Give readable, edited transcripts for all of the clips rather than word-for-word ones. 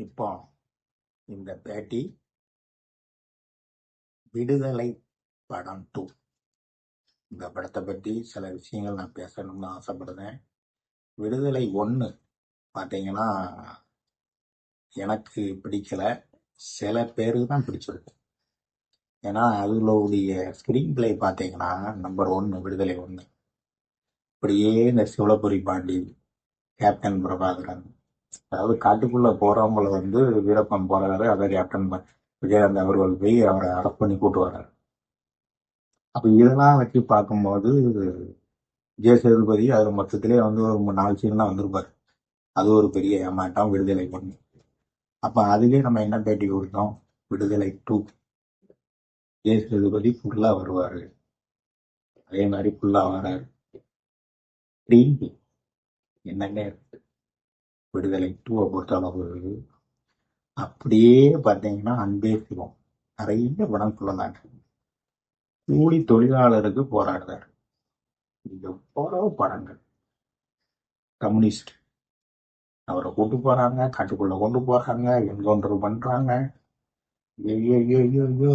இப்போ இந்த பேட்டி விடுதலை படம் 2. இந்த படத்தை பற்றி சில விஷயங்கள் நான் பேசணும்னு ஆசைப்படுறேன். விடுதலை 1 பார்த்தீங்கன்னா எனக்கு பிடிக்கல, சில பேருக்கு தான் பிடிச்சிருக்கு. ஏன்னா அதுலோடைய ஸ்க்ரீன் பிளே பார்த்தீங்கன்னா நம்பர் 1 விடுதலை 1. இப்படியே இந்த சிவலபுரி பாண்டி, கேப்டன் பிரபாகரன், அதாவது காட்டுக்குள்ள போறவங்களை வீரப்பன் போறாரு, அதை கேப்டன் விஜயகாந்த் அவர்கள் போய் அவரை அரெஸ்ட் பண்ணி கூட்டு வர்றாரு. அப்ப இதெல்லாம் வச்சு பார்க்கும்போது விஜய் சேதுபதி அதுல மொத்தத்திலே ஒரு 4 சீன் தான் வந்திருப்பாரு. அது ஒரு பெரிய ஏமாட்டம். விடுதலை 1. அப்ப அதுலயே நம்ம என்ன பேட்டி கொடுத்தோம்? விடுதலை 2 விஜய் சேதுபதி ஃபுல்லா வருவாரு, அதே மாதிரி ஃபுல்லா வராரு. என்னங்க விடுதலை 2 பொறுத்த அளவு அப்படியே பார்த்தீங்கன்னா அன்பே சிவம் நிறைய படம் சொல்லலாங்க. கூலி தொழிலாளருக்கு போராடுறாரு, எவ்வளவு படங்கள். கம்யூனிஸ்ட் அவரை கூட்டு போறாங்க, காட்டுக்குள்ள கொண்டு போறாங்க, என்கவுண்டர் பண்றாங்க. ஐயோ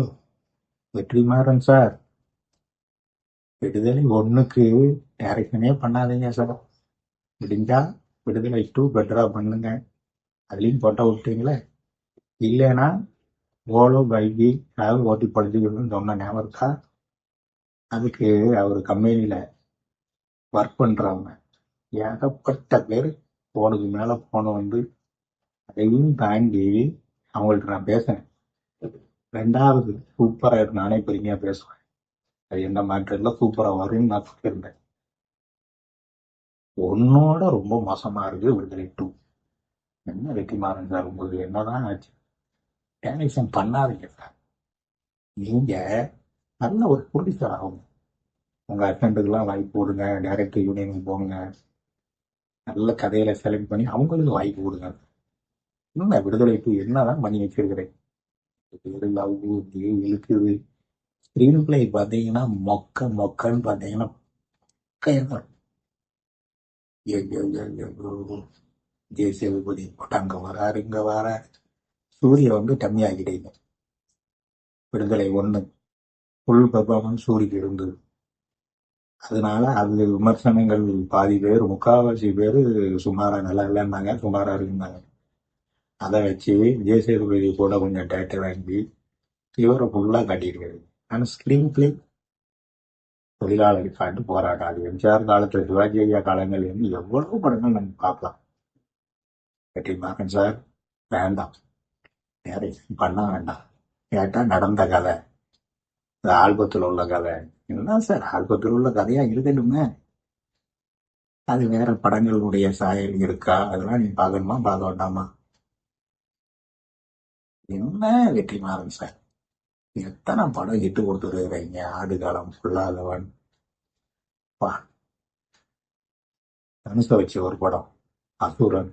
வெற்றிமாறன் சார், விடுதலை 1க்கு டைரக்ஷனே பண்ணாதீங்க சார். முடிஞ்சா விடுதலை 2 பெட்டரா பண்ணுங்க. அதுலயும் போட்டோ விட்டீங்களே, இல்லைன்னா ஓலோ பைபி அதாவது ஓட்டி படுத்துக்கணும்னு சொன்ன ஞாபகம் இருக்கா? அதுக்கு அவர் கம்பெனியில ஒர்க் பண்றவங்க ஏகப்பட்ட பேர் போனுக்கு மேல போன அதையும் தாண்டி அவங்கள்ட்ட நான் பேசுறேன். 2வது சூப்பரா இருக்கு, நானே பெருமையா பேசுவேன். அது எந்த மாற்றத்துல சூப்பரா வரும்னு நான் சொல்லியிருந்தேன். ஒன்னோட ரொம்ப மோசமா இருக்கு விடுதலை 2. என்ன வெற்றிமாறன் சார், உங்களுக்கு என்னதான் ஆச்சு? டேனிஷன் பண்ணாதீங்க சார். நீங்க நல்ல ஒரு ப்ரொடியூசர் ஆகும். உங்க அசிஸ்டண்ட்டுக்கெல்லாம் வாய்ப்பு கொடுங்க, டைரக்டர் யூனியனுக்கு போங்க, நல்ல கதையில செலக்ட் பண்ணி அவங்களுக்கு வாய்ப்பு கொடுங்க. என்ன விடுதலை 2 என்னதான் பண்ணி வச்சிருக்கிறேன்? லவ் இழுக்குது. ஸ்கிரீன் பிளே பார்த்தீங்கன்னா மொக்கன்னு பார்த்தீங்கன்னா விஜய் சேதுபதி அங்க வராரு, இங்க வராரு. சூரிய டம்மி ஆகிட்டீங்க. விடுதலை 1 ஃபுல் பெர்ஃபார்மன்ஸ் சூரிக்கு இருந்தது. அதனால அது விமர்சனங்கள் பாதி பேர், முக்காவாசி பேர் சுமாரா நல்லா இல்லைன்னாங்க, சுமாரா இருக்குன்னாங்க. அதை வச்சு விஜய் சேதுபதி கூட கொஞ்சம் டேட்டை வாங்கி இவரை ஃபுல்லா காட்டியிருக்காரு. ஆனால் ஸ்கிரீன் பிளே தொழிலாளர் காட்டு போராட்டம், அது எம்ஜிஆர் காலத்துல சிவாஜி ஐயா காலங்கள் எவ்வளவு படங்கள் நம்ம பார்க்கலாம். வெற்றிமாறன் சார் வேண்டாம், நேரம் பண்ண வேண்டாம். கேட்டா நடந்த கதை, ஆல்பத்தில் உள்ள கதை. என்ன சார், ஆல்பத்தில் உள்ள கதையா இருக்கட்டுமே, அது வேற படங்களுடைய சாயல் இருக்கா, அதெல்லாம் நீ பார்க்கணுமா பார்க்க வேண்டாமா? என்ன வெற்றிமாறன் சார், எத்தனை படம் இட்டு கொடுத்துருக்கிறீங்க? ஆடு காலம், புல்லாதவன், பா தனுச வச்சு ஒரு படம், அசுரன்.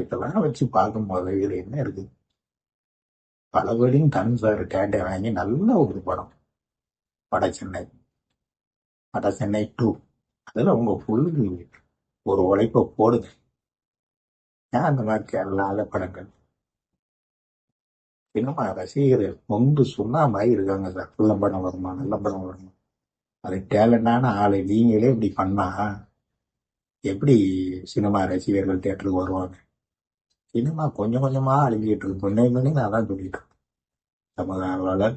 இதெல்லாம் வச்சு பார்க்கும்போது இதுல என்ன இருக்கு? பலபடியும் தனுசார் டேட்டை வாங்கி நல்ல ஒரு படம் வட சென்னை 2. அதுல உங்க புள்ளு ஒரு உழைப்பை போடுங்க. ஏன் அந்த மாதிரி கேரளால படங்கள் சினிமா ரசிகர்கள் சுண்ணாமாய் இருக்காங்க சார். நல்ல படம் வருமா, நல்ல படம் வருமா? அது டேலண்டான ஆளு நீங்களே இப்படி பண்ணா எப்படி சினிமா ரசிகர்கள் தியேட்டருக்கு வருவாங்க? சினிமா கொஞ்சம் கொஞ்சமா அழிஞ்சிட்டு இருக்கு. கொஞ்சம் நான் தான் சொல்லிட்டு இருக்கேன். சமூக ஆர்வலர்,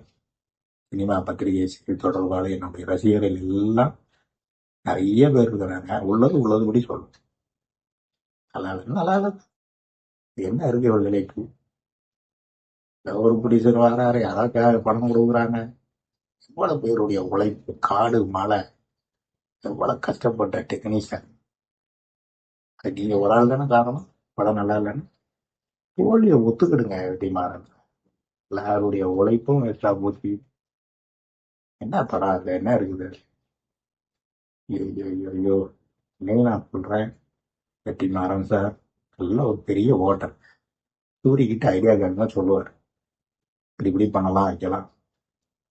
சினிமா பத்திரிகை செய்தி தொடர்பாளர், நம்முடைய ரசிகர்கள் எல்லாம் நிறைய பேர் இருக்கிறாங்க. உள்ளதுபடி சொல்லணும். நல்லா என்ன இருக்கு விடுதலைக்கு? ஒரு ப்ரொடியூசர் வராரு, யாராவது பணம் கொடுக்குறாங்க. எவ்வளவு பேருடைய உழைப்பு, காடு மலை, எவ்வளவு கஷ்டப்பட்ட டெக்னீஷியன். அதுக்கு நீங்க ஒரு ஆள் தானே காரணம் படம் நல்லா இல்லைன்னு? தோல்வியை ஒத்துக்கிடுங்க வெற்றிமாறன். எல்லாருடைய உழைப்பும் வேஸ்டா போச்சு. என்ன படம் அதுல என்ன இருக்குது? ஐயோ, நான் சொல்றேன், வெற்றிமாறன் சார் நல்ல ஒரு பெரிய ஓட்டர். சூரியகிட்ட ஐடியா கேட்க சொல்லுவார், இப்படி பண்ணலாம் வைக்கலாம்.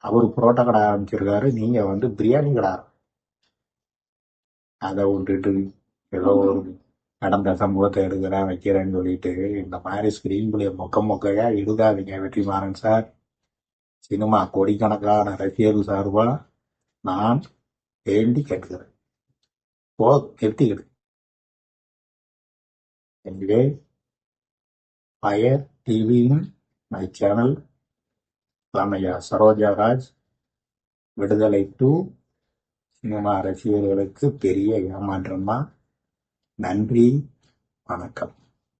அவர் புரோட்டா கடை ஆரம்பிச்சிருக்காரு, நீங்க பிரியாணி கடை. அதை விட்டுட்டு ஏதோ ஒரு நடந்த சம்பவத்தை எடுக்கிறேன் வைக்கிறேன்னு சொல்லிட்டு இந்த மாதிரி ஸ்கிரீன் பிளே மொக்கையா எழுதாதீங்க வெற்றிமாறன் சார். சினிமா கோடிக்கணக்கான ரசிகர்கள் சார்பா நான் வேண்டி கேட்கிறேன். நிறுத்திக்கிடு. எனவே ஃபயர் டிவின்னு மை சேனல் ராமையா சரோஜாராஜ் விடுதலை 2 சினிமா ரசிகர்களுக்கு பெரிய ஏமாற்றம் தான். நன்றி, வணக்கம்.